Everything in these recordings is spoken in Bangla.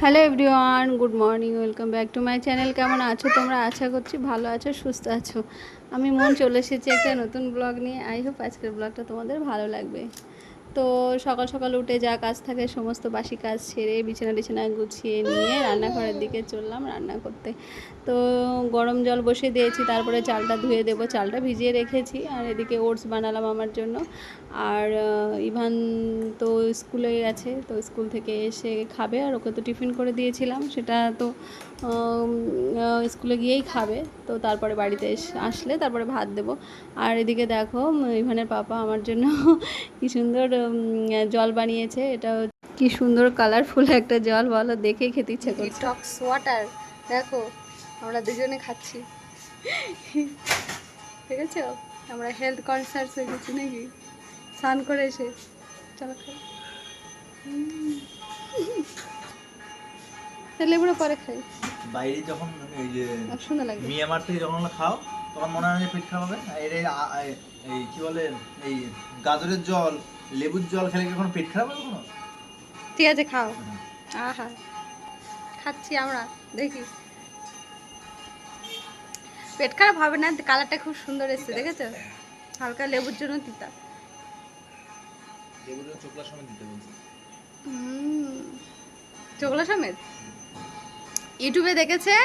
Hello everyone, good morning, welcome back to my channel. কেমন আছো তোমরা? আশা করছি ভালো আছো, সুস্থ আছো। আমি মন চলে এসেছি একটা নতুন ব্লগ নিয়ে। আই হোপ আজকের ব্লগটা তোমাদের ভালো লাগবে। তো সকাল সকাল উঠে যা কাজ থাকে সমস্ত বাসি কাজ সেরে বিছানা টিছানা গুছিয়ে নিয়ে রান্নাঘরের দিকে চললাম রান্না করতে। তো গরম জল বসিয়ে দিয়েছি, তারপরে চালটা ধুয়ে দেবো। চালটা ভিজিয়ে রেখেছি, আর এদিকে ওটস বানালাম আমার জন্য। আর ইভান তো স্কুলে গেছে, তো স্কুল থেকে এসে খাবে, আর ওকে তো টিফিন করে দিয়েছিলাম, সেটা তো স্কুলে গিয়েই খাবে। তো তারপরে বাড়িতে আসলে তারপরে ভাত দেবো। আর এদিকে দেখো ইভানের পাপা আমার জন্য কি সুন্দর জল বানিয়েছে। এটা কি সুন্দর কালারফুল একটা জল, বলো, দেখে খেতে ইচ্ছে করছে। ডিটক্স ওয়াটার, দেখো আমরা দুজনে খাচ্ছি। ঠিক আছে, আমরা হেলথ কনসাস হয়ে গেছি নাকি স্নান করে এসে। চলো খাই, লেবুটা পরে খাই। বাইরে যখন এই যে সুন্দর লাগে মিয়ানমার থেকে যখন খাও তখন মনে হয় যে পেট খারাপ হবে। আর এই কি বলে, এই গাজরের জল, লেবুর জল খেলে কি কোনো পেট খারাপ হবে কোনো? ঠিক আছে, খাও। আহা, খাচ্ছি আমরা, দেখি পেট খারাপ হবে না। কালারটা খুব সুন্দর এসছে, দেখেছো? হালকা লেবুর জন্য তিতা। লেবুর জন্য চোকলা সময় দিতে বলছি। চোকলা সমেত ইউটিউবে দেখেছে,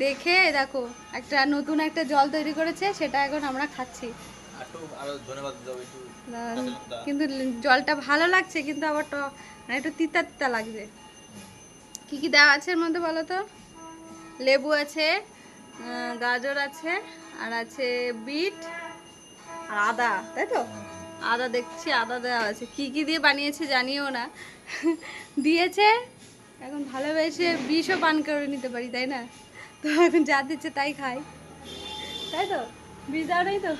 দেখে দেখো একটা নতুন একটা জল তৈরি করেছে, সেটা এখন আমরা খাচ্ছি। আরো ধন্যবাদ দাও একটু। কিন্তু জলটা ভালো লাগছে, কিন্তু আবার মানে একটু তিতা তিতা লাগছে। কি কি দেওয়া আছে এর মধ্যে বলো তো? লেবু আছে, গাজর আছে, আর আছে বিট, আর আদা, তাই তো? আদা দেখছি, আদা দেওয়া আছে। কি কি দিয়ে বানিয়েছে জানিও না, দিয়েছে। এখন ভালোবেসে বিষও পান করে নিতে পারি, তাই না? তো এখন যা দিচ্ছে তাই খাই, তাই তো? বিষ দাও নেই তো?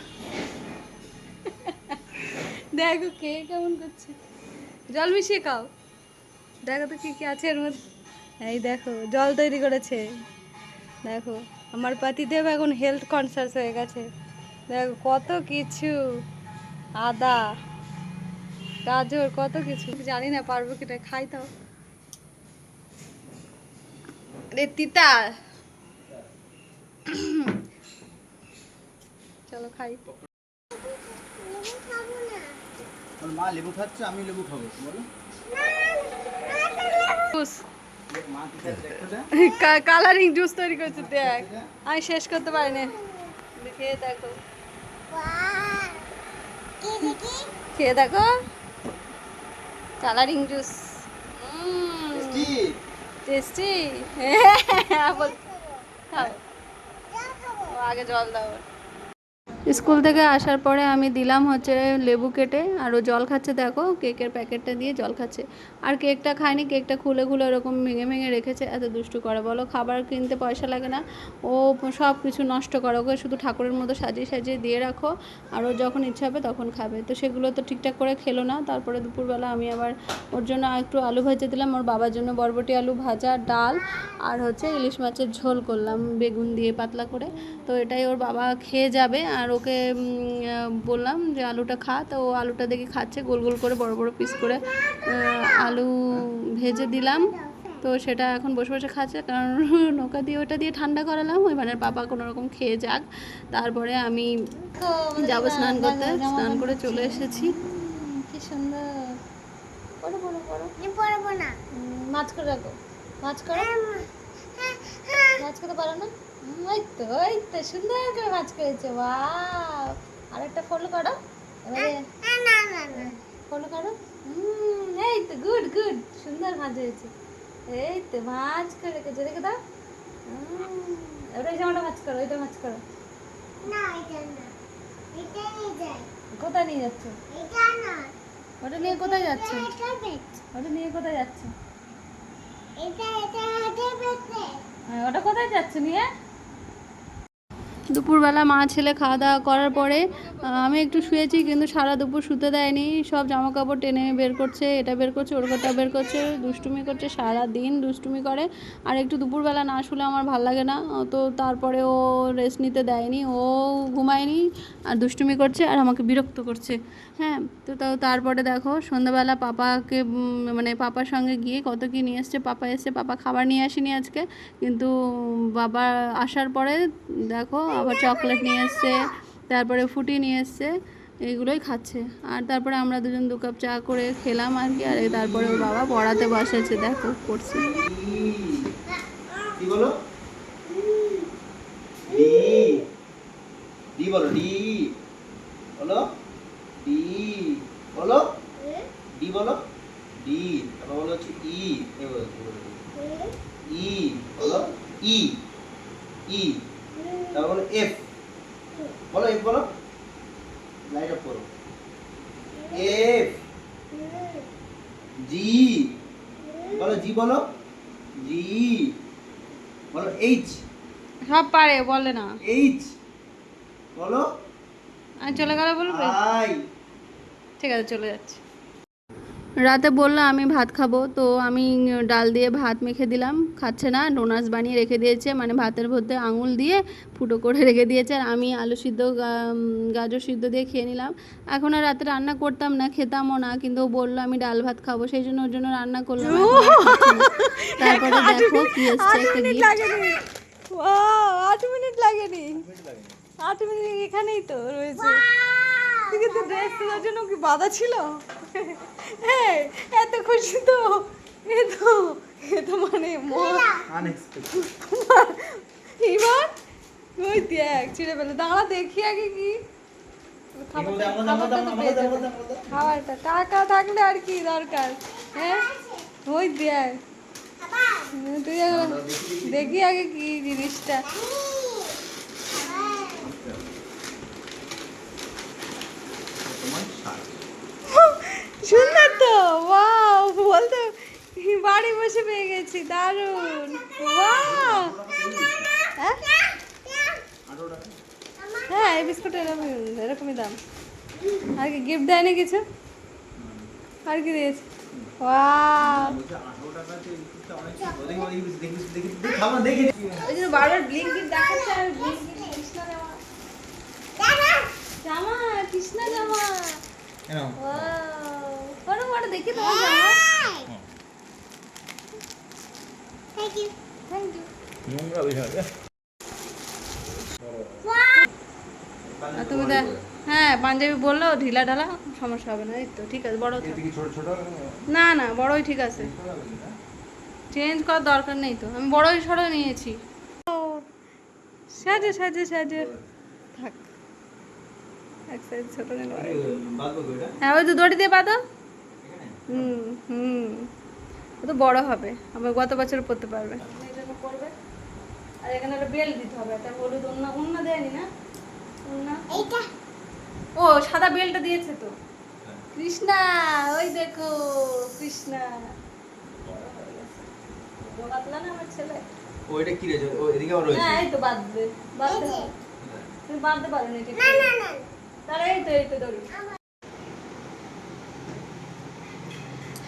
দেখো কে কেমন করছে, জল মিশিয়ে খাও। দেখো তো কি কি আছে এর মধ্যে। এই দেখো জল তৈরি করেছে। দেখো আমার পাতিদেব এখন হেলথ কনসাস হয়ে গেছে। দেখো কত কিছু, আদা, গাজর, কত কিছু। জানি না পারবো কিনা, খাই তাও। রে তিতা, চলো খাই। মা লেবু খাচ্ছে, আমি লেবু খাবো বলো। কালারিং জুস তৈরি করছে, দেখ আমি শেষ করতে পারি না। খেয়ে দেখো, খেয়ে দেখো কালারিং জুস। টেস্টি। খাও, আগে জল দাও। স্কুল থেকে আসার পরে আমি দিলাম হচ্ছে লেবু কেটে, আর ও জল খাচ্ছে। দেখো কেকের প্যাকেটটা দিয়ে জল খাচ্ছে। আর কেকটা খায়নি, কেকটা খুলে খুলে ওরকম ভেঙে ভেঙে রেখেছে। এত দুষ্টু করে বলো, খাবার কিনতে পয়সা লাগে না, ও সব কিছু নষ্ট করে। ওকে শুধু ঠাকুরের মতো সাজিয়ে সাজিয়ে দিয়ে রাখো, আর ও যখন ইচ্ছা হবে তখন খাবে। তো সেগুলো তো ঠিকঠাক করে খেলো না। তারপরে দুপুরবেলা আমি আবার ওর জন্য একটু আলু ভাজা দিলাম, ওর বাবার জন্য বরবটি আলু ভাজা, ডাল, আর হচ্ছে ইলিশ মাছের ঝোল করলাম বেগুন দিয়ে পাতলা করে। তো এটাই ওর বাবা খেয়ে যাবে। আর ওকে বললাম যে আলুটা খা, তো ও আলুটা দেখে খাচ্ছে, গোল গোল করে বড় বড় পিস করে আলু ভেজে দিলাম। তো সেটা এখন বসে বসে খাচ্ছে, কারণ নৌকা দিয়ে ওটা দিয়ে ঠান্ডা করালাম। ওই মানে পাপা কোনো রকম খেয়ে যাক, তারপরে আমি যাবো স্নান করতে। স্নান করে চলে এসেছি। কি সুন্দর, পড়ো পড়ো পড়ো, পড়বো না, মাছ করে রাখো, মাছ করো, মাছ করতে পারো না? ওই তো ওই তো সুন্দর করে মাছ করেছে, ওয়াও। আর একটা ফলো করো, এবারে ফলো করো। এই তো গুড গুড, সুন্দর মাছ হয়েছে। এই তো মাছ করে রেখেছে, রেখে দাও। এবারে জামাটা মাছ করো, ওইটা মাছ করো। না এটা না, এটা নিয়ে যাই। কোথায় নিয়ে যাচ্ছ? এটা না, ওটা নিয়ে কোথায় যাচ্ছ? ওটা নিয়ে কোথায় যাচ্ছ? এটা এটা এটা বেতে। ওটা কোথায় যাচ্ছ নিয়ে? দুপুরবেলা মা ছেলে খাওয়া দাওয়া করার পরে আমি একটু শুয়েছি, কিন্তু সারা দুপুর শুতে দেয়নি। সব জামা কাপড় টেনে বের করছে, এটা বের করছে, ওর কথা বের করছে, দুষ্টুমি করছে, সারা দিন দুষ্টুমি করে। আর একটু দুপুরবেলা না শুলে আমার ভাল লাগে না, তো তারপরে ও রেস্ট নিতে দেয়নি, ও ঘুমায়নি আর দুষ্টুমি করছে আর আমাকে বিরক্ত করছে। হ্যাঁ, তো তারপরে দেখো সন্ধ্যাবেলা পাপাকে মানে পাপার সঙ্গে গিয়ে কত কী নিয়ে এসছে। পাপা এসছে, পাপা খাবার নিয়ে আসেনি আজকে, কিন্তু বাবা আসার পরে দেখো আবার চকলেট নিয়ে এসছে, তারপরে ফুটি নিয়ে এসছে, এইগুলোই খাচ্ছে। আর তারপরে আমরা দুজন 2 কাপ চা করে খেলাম আর কি। আর তারপরে ওর বাবা পড়াতে বসেছে, দেখো পড়ছে। ডি বলো, ডি, ডি বলো, ডি বলো, ডি বলো, ডি বলো, ডি। তারপর বলো হচ্ছে ই, এই বলো, ই বলো, ই, ই। তারপর বলো এফ বলো, এফ বলো, লাইট অফ করো। এফ, জি বলো, জি বলো, জি বলো, এইচ, সব পারে, বলে না। এইচ বলো, আর চলে গেলে বলবে? আই। ঠিক আছে, চলে যাচ্ছে। রাতে বললো আমি ভাত খাবো, তো আমি ডাল দিয়ে ভাত মেখে দিলাম, খাচ্ছে না। ডোনাস বানিয়ে রেখে দিয়েছে, মানে ভাতের মধ্যে আঙুল দিয়ে ফুটো করে রেখে দিয়েছে। আর আমি আলু সিদ্ধ গাজর সিদ্ধ দিয়ে খেয়ে নিলাম। এখন আর রাতে রান্না করতাম না, খেতামও না, কিন্তু ও বললো আমি ডাল ভাত খাবো, সেই জন্য ওর জন্য রান্না করলাম। তারপরে দেখো কি এসছে, একটা গিফট। 8 মিনিট লাগেনি, 8 মিনিট এখানেই তো রয়েছে। কিন্তু ড্রেস তোলার জন্য কি বাধা ছিল? হ্যাঁ, এত খুশি তো, এ তো মানে আনএক্সপেক্টেড। এবার ওই দেখ ছিঁড়ে ফেলে। দাঁড়া দেখি আগে কি খাবারটা, টাকা থাকলে আর কি দরকার। হ্যাঁ, ওই দেখ, তুই দেখি আগে কি জিনিসটা। সুন্দর তো, ওয়াও, বলতো বাড়ি বসে পেয়ে গেছি, দারুণ, ওয়াও। হ্যাঁ, এই বিস্কুট এরকমই দাম। আর কি গিফট দেয়নি কিছু? আর কি দিয়েছে? ওয়াও, বারবার ব্লিঙ্কিট দেখাচ্ছে। আর কৃষ্ণা জামা, কৃষ্ণা জামা, ওয়াও, বড় বড় দেখি তোমার জামা। Thank you, thank you. তুমি দেখ, হ্যাঁ পাঞ্জাবি বললো ঢিলা ঢালা, সমস্যা হবে না। এই তো ঠিক আছে, বড় না না, বড়ই ঠিক আছে, চেঞ্জ করার দরকার নেই তো, আমি বড়ই সরো নিয়েছি। সাজে সাজে সাজে থাক, এক সাইজ ছোট নিল। হ্যাঁ, ওই তো দড়ি দিয়ে বাঁধো। হুম হুম, ও তো বড় হবে, আবার গত বছর পরতে পারবে। এই জন্য করবে। আর এখানে একটা বেল দিতে হবে, একটা হলুদ ওন্না দেয়নি না, ওন্না এইটা। ও সাদা বেলটা দিয়েছে তো কৃষ্ণা, ওই দেখো কৃষ্ণা বগাতলা না আমার ছেলে। ওইটা কি রে, ও এদিকে আবার রয়েছে। হ্যাঁ, এই তো বাঁধবে, বাঁধতে তুমি বাঁধতে পারো না ঠিক না। তাহলে এই তো দড়ি।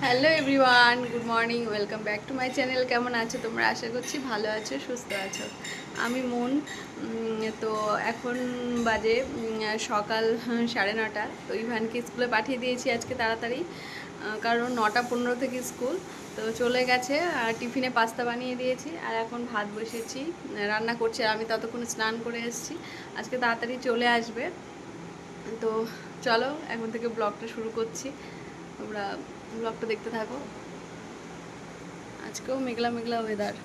Hello everyone, good morning, welcome back to my channel. কেমন আছো তোমরা? আশা করছি ভালো আছো, সুস্থ আছো। আমি মন। তো এখন বাজে সকাল 9:30। তো ইভানকে স্কুলে পাঠিয়ে দিয়েছি আজকে তাড়াতাড়ি, কারণ 9:15 থেকে স্কুল। তো চলে গেছে, আর টিফিনে পাস্তা বানিয়ে দিয়েছি, আর এখন ভাত বসেছি, রান্না করছি। আর আমি ততক্ষণ স্নান করে এসেছি, আজকে তাড়াতাড়ি চলে আসবে। তো চলো এখন থেকে ব্লগটা শুরু করছি, তোমরা ব্লগটা দেখতে থাকো। আজকেও মেঘলা মেঘলা ওয়েদার।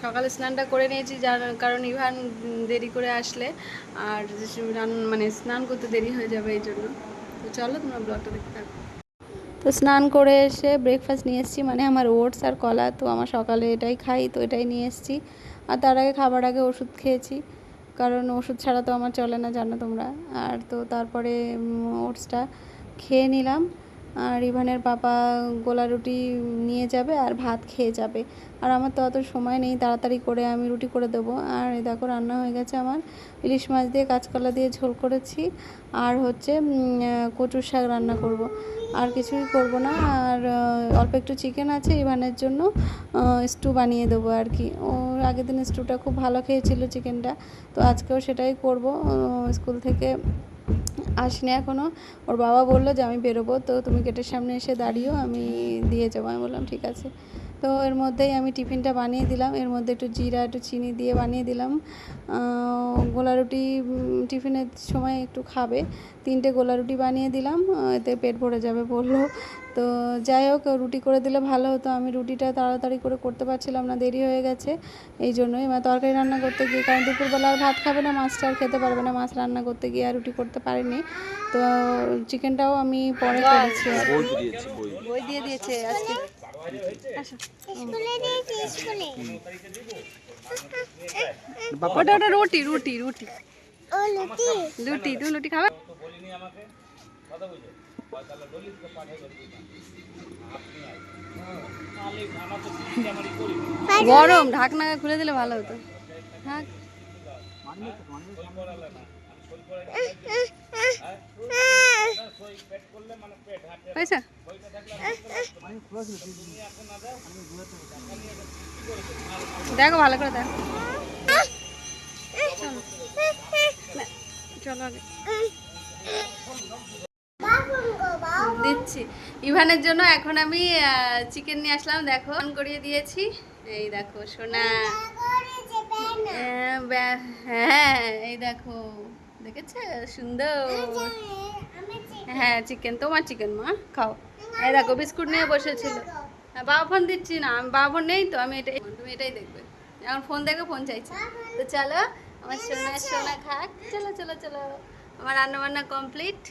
সকালে স্নানটা করে নিয়েছি, যার কারণ ইভান দেরি করে আসলে আর মানে স্নান করতে দেরি হয়ে যাবে, এই জন্য। তো চলো তোমরা ব্লগটা দেখতে থাকো। তো স্নান করে এসে ব্রেকফাস্ট নিয়ে এসেছি, মানে আমার ওটস আর কলা। তো আমার সকালে এটাই খাই, তো এটাই নিয়ে এসেছি। আর তার আগে খাবার আগে ওষুধ খেয়েছি, কারণ ওষুধ ছাড়া তো আমার চলে না, জানো তোমরা। আর তো তারপরে ওটসটা খেয়ে নিলাম, আর ইভানের পাপা গোলা রুটি নিয়ে যাবে আর ভাত খেয়ে যাবে। আর আমার তো অত সময় নেই, তাড়াতাড়ি করে আমি রুটি করে দেবো। আর এই দেখো রান্না হয়ে গেছে আমার, ইলিশ মাছ দিয়ে কাঁচকলা দিয়ে ঝোল করেছি, আর হচ্ছে কচুর শাক রান্না করব, আর কিছুই করব না। আর অল্প একটু চিকেন আছে ইভানের জন্য, স্টু বানিয়ে দেবো আর কি। ও আগের দিন স্টুটা খুব ভালো খেয়েছিল চিকেনটা, তো আজকেও সেটাই করব। স্কুল থেকে আসিনি এখনও, ওর বাবা বললো যে আমি বেরোবো, তো তুমি গেটের সামনে এসে দাঁড়িয়েও আমি দিয়ে যাবো। আমি বললাম ঠিক আছে। তো এর মধ্যেই আমি টিফিনটা বানিয়ে দিলাম, এর মধ্যে একটু জিরা একটু চিনি দিয়ে বানিয়ে দিলাম। গোলা রুটি টিফিনের সময় একটু খাবে, 3টে গোলা রুটি বানিয়ে দিলাম, এতে পেট ভরে যাবে বললো। তো যাই হোক, রুটি করে দিলে ভালো হতো, আমি রুটিটা তাড়াতাড়ি করে করতে পারছিলাম না, দেরি হয়ে গেছে এই জন্যই। তরকারি রান্না করতে গিয়ে, কারণ দুপুরবেলা আর ভাত খাবে না, মাছটা আর খেতে পারবে না, মাছ রান্না করতে গিয়ে আর রুটি করতে পারিনি। তো চিকেনটাও আমি পরে করেছি। বই দিয়ে দিয়েছে আজকে। ওটা ওটা রুটি রুটি রুটি রুটি, তুমি রুটি খাবে? গরম, ঢাকনা খুলে দিলে ভালো হতো। থাক। হয়েছে? দেখো ভালো করে দেখো। চলো আগে দিচ্ছি ইভানের জন্য। এখন আমি চিকেন নিয়ে আসলাম, দেখো অন করিয়ে দিয়েছি। এই দেখো সোনা, হ্যাঁ এই দেখো, দেখেছে সুন্দর। হ্যাঁ চিকেন, তোমার চিকেন মা, খাও। এই দেখো বিস্কুট নিয়ে বসেছিল। হ্যাঁ বাবা ফোন দিচ্ছি না, আমি বাবা ফোন নেই তো, আমি এটাই, তুমি এটাই দেখবে। এখন ফোন দেখে ফোন চাইছি। তো চলো আমার সোনা সোনা খাক, চলো চলো চলো। আমার রান্না বান্না কমপ্লিট।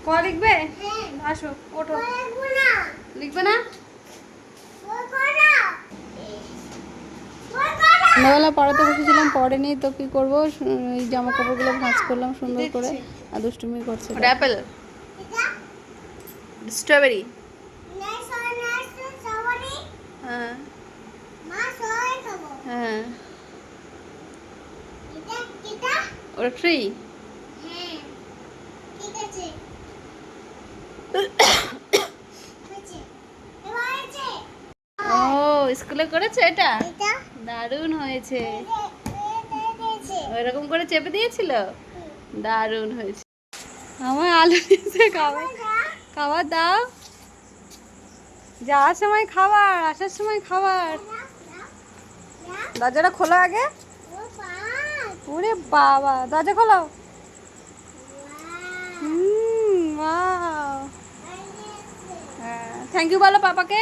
ক লিখবে? আসো ওঠো। লিখবে না? সন্ধ্যাবেলা পড়াতে বসেছিলাম, পড়েনি তো কি করবো, এই জামা কাপড়গুলো ভাঁজ করলাম সুন্দর করে, আর দুষ্টুমি করছে। অ্যাপেল, স্ট্রবেরি, হ্যাঁ হ্যাঁ, ওটা ট্রি। ও স্কুলে করেছে এটা, দারুণ হয়েছে। ওইরকম করে চেপে দিয়েছিল, দারুণ হয়েছে। আমার আলু দিয়েছে, খাবার খাবার দাও, যাওয়ার সময় খাবার, আসার সময় খাবার। দরজাটা খোলো আগে। ওরে বাবা, দরজা খোলো। থ্যাংক ইউ বলো পাপাকে।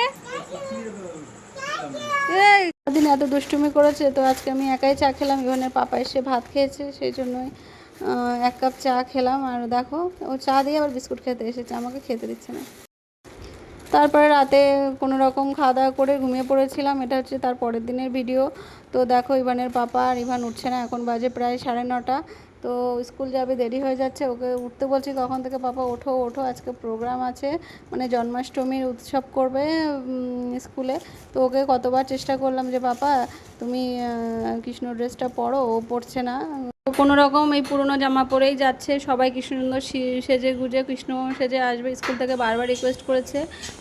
দিন এত দুষ্টুমি করেছে, তো আজকে আমি একাই চা খেলাম, ইভানের পাপা এসে ভাত খেয়েছে, সেই জন্যই 1 কাপ চা খেলাম। আর দেখো ও চা দিয়ে আবার বিস্কুট খেতে এসেছে, আমাকে খেতে দিচ্ছে না। তারপরে রাতে কোনো রকম খাওয়া দাওয়া করে ঘুমিয়ে পড়েছিলাম। এটা হচ্ছে তার পরের দিনের ভিডিও। তো দেখো ইভানের পাপা, আর ইভান উঠছে না, এখন বাজে প্রায় 9:30। তো স্কুল যাবে, দেরি হয়ে যাচ্ছে, ওকে উঠতে বলছি কখন থেকে, পাপা ওঠো ওঠো, আজকে প্রোগ্রাম আছে, মানে জন্মাষ্টমীর উৎসব করবে স্কুলে। তো ওকে কতবার চেষ্টা করলাম যে পাপা তুমি কৃষ্ণ ড্রেসটা পরো, ও পরছে না। কোনো রকম এই পুরনো জামা পরেই যাচ্ছে, সবাই কৃষ্ণ সুন্দর সেজে গুজে কৃষ্ণ সেজে আসবে স্কুল থেকে, বারবার রিকোয়েস্ট করেছে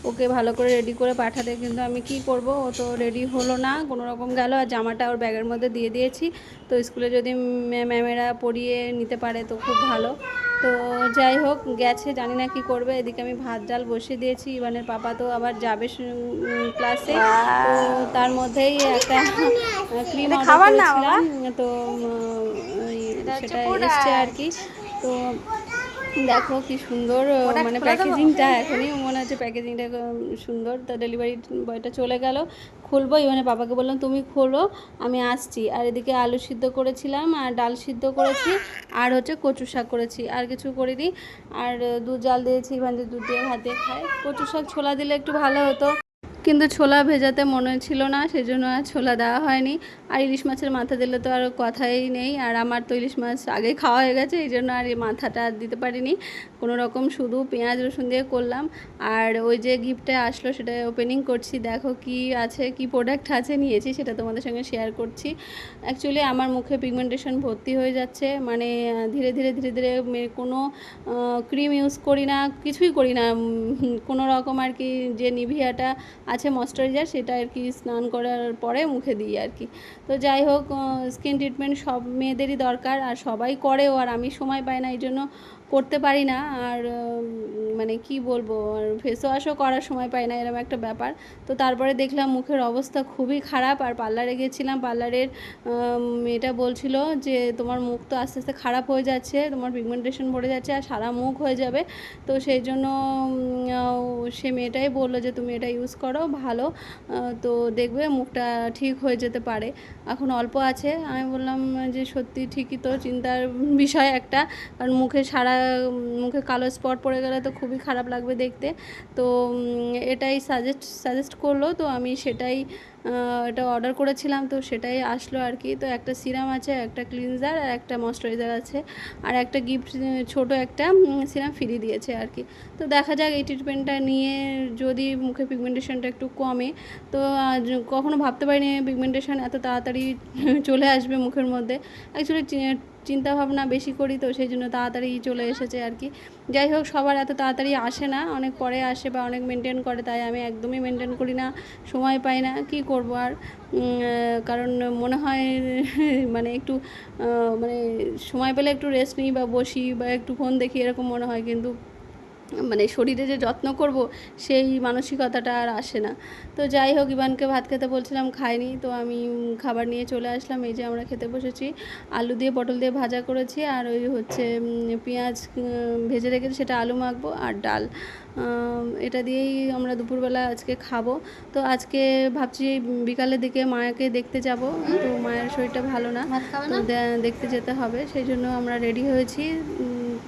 ওকে ভালো করে রেডি করে পাঠাতে, কিন্তু আমি কি করব, ও তো রেডি হলো না, কোনো রকম গেল। আর জামাটা ওর ব্যাগের মধ্যে দিয়ে দিয়েছি, তো স্কুলে যদি ম্যামেরা পরিয়ে নিতে পারে তো খুব ভালো। তো যাই হোক গেছে, জানি না কি করবে। এদিকে আমি ভাত ডাল বসিয়ে দিয়েছি, ইভানের পাপা তো আবার যাবে ক্লাসে, তো তার মধ্যেই একটা ক্রিম অর্ডার করেছিলাম, তো সেটা এসছে আর কি। তো দেখো কি সুন্দর, মানে প্যাকেজিংটা এখনই মনে হচ্ছে প্যাকেজিংটা সুন্দর। তো ডেলিভারি বয়টা চলে গেল, খুলবো, ইভানের বাবাকে বললাম তুমি খোলো আমি আসছি। আর এদিকে আলু সিদ্ধ করেছিলাম, আর ডাল সিদ্ধ করেছি, আর হচ্ছে কচু শাক করেছি, আর কিছু করিনি। আর দুধ জাল দিয়েছি, ইভান দুধ দিয়ে ভাত দিয়ে খায়। কচু শাক ছোলা দিলে একটু ভালো হতো। কিন্তু ছোলা ভেজাতে মনে ছিল না, সেজন্য আর ছোলা দেওয়া হয়নি। আর ইলিশ মাছের মাথা দিলে তো আর কথাই নেই, আর আমার তো ইলিশ মাছ আগেই খাওয়া হয়ে গেছে, এই জন্য আর এই মাথাটা আর দিতে পারিনি। কোনো রকম শুধু পেঁয়াজ রসুন দিয়ে করলাম। আর ওই যে গিফটটা আসলো সেটা ওপেনিং করছি, দেখো কি আছে, কি প্রোডাক্ট আছে নিয়েছি সেটা তোমাদের সঙ্গে শেয়ার করছি। অ্যাকচুয়ালি আমার মুখে পিগমেন্টেশন ভর্তি হয়ে যাচ্ছে, মানে ধীরে ধীরে ধীরে ধীরে কোনো ক্রিম ইউজ করি না, কিছুই করি না, কোনো রকম আর কি যে নিভিয়াটা আছে ময়শ্চারাইজার সেটা আর কি স্নান করার পরে মুখে দিই আর কি। তো যাই হোক, স্কিন ট্রিটমেন্ট সব মেয়েদেরই দরকার, আর সবাই করেও, আর আমি সময় পাই না এই জন্য করতে পারি না। আর মানে কি বলবো, আর ফেস ওয়াশও করার সময় পাই না, এরকম একটা ব্যাপার। তো তারপরে দেখলাম মুখের অবস্থা খুবই খারাপ, আর পার্লারে গেছিলাম, পার্লারের মেয়েটা বলছিল যে তোমার মুখ তো আস্তে আস্তে খারাপ হয়ে যাচ্ছে, তোমার পিগমেন্টেশন ভরে যাচ্ছে আর সারা মুখ হয়ে যাবে। তো সেই জন্য সে মেয়েটাই বললো যে তুমি এটা ইউজ করো, ভালো, তো দেখবে মুখটা ঠিক হয়ে যেতে পারে, এখন অল্প আছে। আমি বললাম যে সত্যি ঠিকই তো, চিন্তার বিষয় একটা, কারণ মুখে কালো স্পট পড়ে গেলে তো খুবই খারাপ লাগবে দেখতে। তো এটাই সাজেস্ট করলো, তো আমি সেটাই এটা অর্ডার করেছিলাম, তো সেটাই আসলো আর কি। তো একটা সিরাম আছে, একটা ক্লিনজার, আর একটা ময়শ্চারাইজার আছে, আর একটা গিফট ছোট একটা সিরাম ফ্রি দিয়েছে আর কি। তো দেখা যাক এই ট্রিটমেন্টটা নিয়ে যদি মুখে পিগমেন্টেশনটা একটু কমে। তো কখনো ভাবতে পারিনি পিগমেন্টেশন এত তাড়াতাড়ি চলে আসবে মুখের মধ্যে। অ্যাকচুয়ালি চিন্তা ভাবনা বেশি করি, তো সেই জন্য তাড়াতাড়ি চলে এসেছে আর কি। যাই হোক, সবার এত তাড়াতাড়ি আসে না, অনেক পরে আসে বা অনেক মেনটেন করে, তাই আমি একদমই মেনটেন করি না, সময় পাই না, কি করব আর। কারণ মনে হয় মানে একটু মানে সময় পেলে একটু রেস্ট নিই বা বসি বা একটু ফোন দেখি, এরকম মনে হয়, কিন্তু মানে শরীরে যে যত্ন করব সেই মানসিকতাটা আর আসে না। তো যাই হোক, ইভানকে ভাত খেতে বলছিলাম, খায়নি, তো আমি খাবার নিয়ে চলে আসলাম। এই যে আমরা খেতে বসেছি, আলু দিয়ে পটল দিয়ে ভাজা করেছি, আর ওই হচ্ছে পেঁয়াজ ভেজে রেখেছি, সেটা আলু মাখবো, আর ডাল, এটা দিয়েই আমরা দুপুরবেলা আজকে খাবো। তো আজকে ভাবছি বিকালের দিকে মায়াকে দেখতে যাব, তো মায়ের শরীরটা ভালো না, তো দেখতে যেতে হবে, সেই জন্য আমরা রেডি হয়েছি।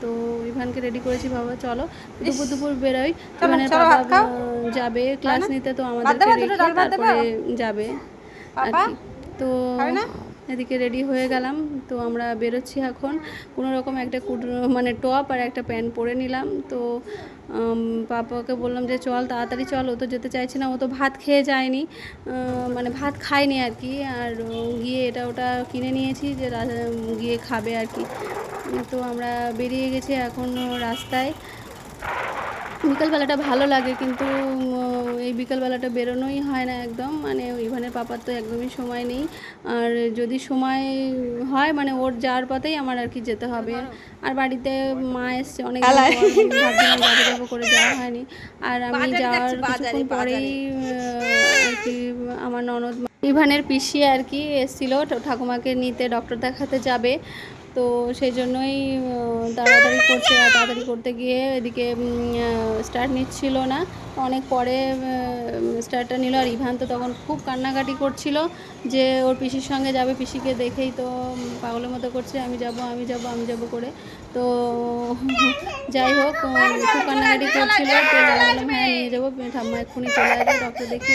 তো ইভানকে রেডি করেছি, বাবা চলো দুপুর বেরোই, মানে বাবা যাবে ক্লাস নিতে, তো আমাদেরকে রেখে তারপরে যাবে আর কি। তো এদিকে রেডি হয়ে গেলাম, তো আমরা বেরোচ্ছি এখন। কোনো রকম একটা মানে টপ আর একটা প্যান্ট পরে নিলাম। তো পাপাকে বললাম যে চল তাড়াতাড়ি চল, ও তো যেতে চাইছে না, ও তো ভাত খেয়ে যায়নি, মানে ভাত খায়নি আর কি, আর গিয়ে এটা ওটা কিনে নিয়েছি যে গিয়ে খাবে আর কি। তো আমরা বেরিয়ে গেছি এখন রাস্তায়। বিকালবেলাটা ভালো লাগে, কিন্তু এই বিকালবেলাটা বেরোনোই হয় না একদম, মানে ইভানের পাপার তো একদমই সময় নেই, আর যদি সময় হয় মানে ওর যাওয়ার পথেই আমার আর কি যেতে হবে। আর বাড়িতে মা এসছে অনেক ভাবছিলাম যাবো করে যাওয়া হয়নি, আর আমি যাওয়ার কিছুক্ষণ পরেই আর কি আমার ননদ ইভানের পিসি আর কি এসেছিলো ঠাকুমাকে নিতে, ডক্টর দেখাতে যাবে, তো সেই জন্যই তাড়াতাড়ি করছে। আর তাড়াতাড়ি করতে গিয়ে এদিকে স্টার্ট নিচ্ছিল না, অনেক পরে স্টার্টটা নিল। আর ইভান তো তখন খুব কান্নাকাটি করছিল যে ওর পিসির সঙ্গে যাবে, পিসিকে দেখেই তো পাগলের মতো করছে, আমি যাব আমি যাব আমি যাব করে। তো যাই হোক, খুব কান্নাকাটি করছিল, তো বললাম হ্যাঁ নিয়ে যাবো, ঠাম্মা এক্ষুনি চলে আসবে, ডক্টর দেখে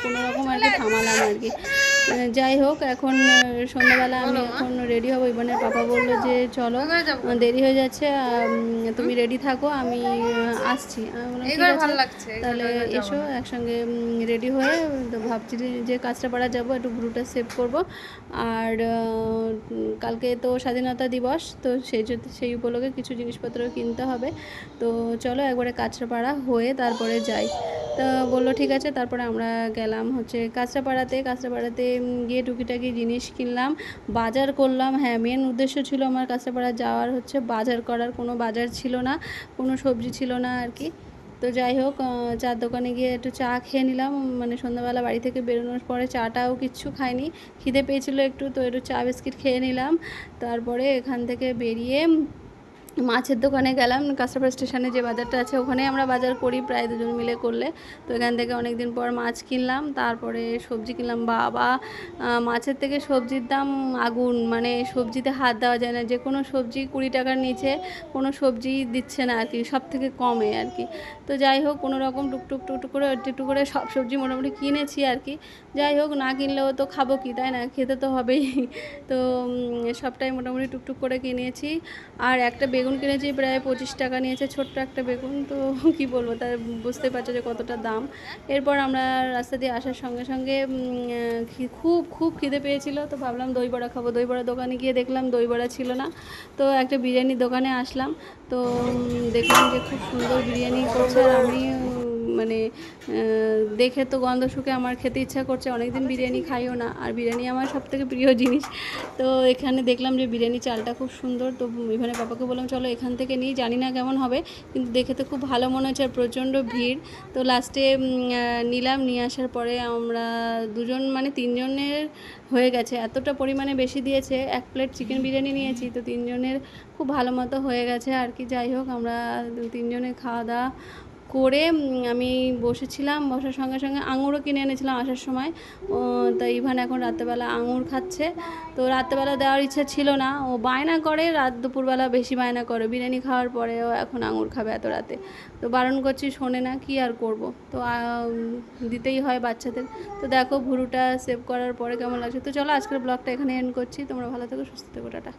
কোনো রকম আর কি থামালাম আর কি। যাই হোক, এখন সন্ধ্যাবেলা আমি এখন রেডি হবো, ইভানের পাপা বললো যে চলো দেরি হয়ে যাচ্ছে, তুমি রেডি থাকো, আমি আসছি। ঠিক আছে তাহলে এসো একসঙ্গে রেডি হয়ে। তো ভাবছি যে কাঁচরাপাড়া যাবো, একটু গ্রুপটা সেভ করবো, আর কালকে তো স্বাধীনতা দিবস, তো সেই উপলক্ষে কিছু জিনিসপত্র কিনতে হবে। তো চলো একবারে কাঁচরাপাড়া হয়ে তারপরে যাই। তো বললো ঠিক আছে, তারপরে আমরা গেলাম হচ্ছে কাঁচরাপাড়াতে গিয়ে টুকিটাকি জিনিস কিনলাম, বাজার করলাম। হ্যাঁ, মেন উদ্দেশ্য ছিল আমার কাঁচরাপাড়া যাওয়ার হচ্ছে বাজার করার, কোনো বাজার ছিল না, কোনো সবজি ছিল না আর কি। তো যাই হোক, চার দোকানে গিয়ে একটু চা খেয়ে নিলাম, মানে সন্ধ্যাবেলা বাড়ি থেকে বেরোনোর পরে চাটাও কিচ্ছু খাইনি, খিদে পেয়েছিলো একটু, তো একটু চা বিস্কিট খেয়ে নিলাম। তারপরে এখান থেকে বেরিয়ে মাছের দোকানে গেলাম, কাঁচরাপাড়া স্টেশনে যে বাজারটা আছে ওখানে আমরা বাজার করি প্রায় দুজন মিলে করলে। তো এখান থেকে অনেক দিন পর মাছ কিনলাম, তারপরে সবজি কিনলাম। বাবা, মাছের থেকে সবজির দাম আগুন, মানে সবজিতে হাত দেওয়া যায় না। যে কোনো সবজি 20 টাকার নিচে কোনো সবজি দিচ্ছে না আর কি, সব থেকে কমে আর কি। তো যাই হোক, কোনো রকম টুকটুক করে একটু করে সব সবজি মোটামুটি কিনেছি আর কি। যাই হোক, না কিনলেও তো খাবো কি, তাই না, খেতে তো হবেই। তো সবটাই মোটামুটি টুকটুক করে কিনেছি। আর একটা বেগুন কিনেছি, প্রায় 25 টাকা নিয়েছে, ছোট্ট একটা বেগুন। তো কি বলবো, তার বুঝতে পারছো যে কতটা দাম। এরপর আমরা রাস্তা দিয়ে আসার সঙ্গে সঙ্গে খুব খুব খিদে পেয়েছিল, তো ভাবলাম দই বড়া খাবো। দই বড়া দোকানে গিয়ে দেখলাম দই বড়া ছিল না, তো একটা বিরিয়ানির দোকানে আসলাম। তো দেখলাম যে খুব সুন্দর বিরিয়ানি করছে, আর আমি মানে দেখে তো গন্ধ শুকে আমার খেতে ইচ্ছা করছে। অনেক দিন বিরিয়ানি খাইও না, আর বিরিয়ানি আমার সবথেকে প্রিয় জিনিস। তো এখানে দেখলাম যে বিরিয়ানি চালটা খুব সুন্দর, তো ইভানের পাপাকে বললাম চলো এখান থেকে নিই, জানি না কেমন হবে, কিন্তু দেখে তো খুব ভালো মনে হচ্ছে, আর প্রচণ্ড ভিড়। তো লাস্টে নিলাম, নিয়ে আসার পরে আমরা দুজন মানে 3 জনের হয়ে গেছে, এতটা পরিমাণে বেশি দিয়েছে। 1 প্লেট চিকেন বিরিয়ানি নিয়েছি, তো 3 জনের খুব ভালো মতো হয়ে গেছে আর কি। যাই হোক, আমরা 3 জনে খাওয়া দাওয়া করে আমি বসেছিলাম, বসার সঙ্গে সঙ্গে আঙুরও কিনে এনেছিলাম আসার সময়। তাই ইভান এখন রাত্রেবেলা আঙুর খাচ্ছে। তো রাত্রেবেলা দেওয়ার ইচ্ছা ছিল না, ও বায়না করে, দুপুরবেলা বেশি বায়না করে, বিরিয়ানি খাওয়ার পরেও এখন আঙুর খাবে এত রাতে। তো বারণ করছি, শোনে না, কি আর করব। তো দিতেই হয় বাচ্চাদের। তো দেখো ভুরুটা সেভ করার পরে কেমন লাগছে। তো চলো আজকের ব্লগটা এখানে এন্ড করছি। তোমরা ভালো থেকো, সুস্থ থেকো, টাটা।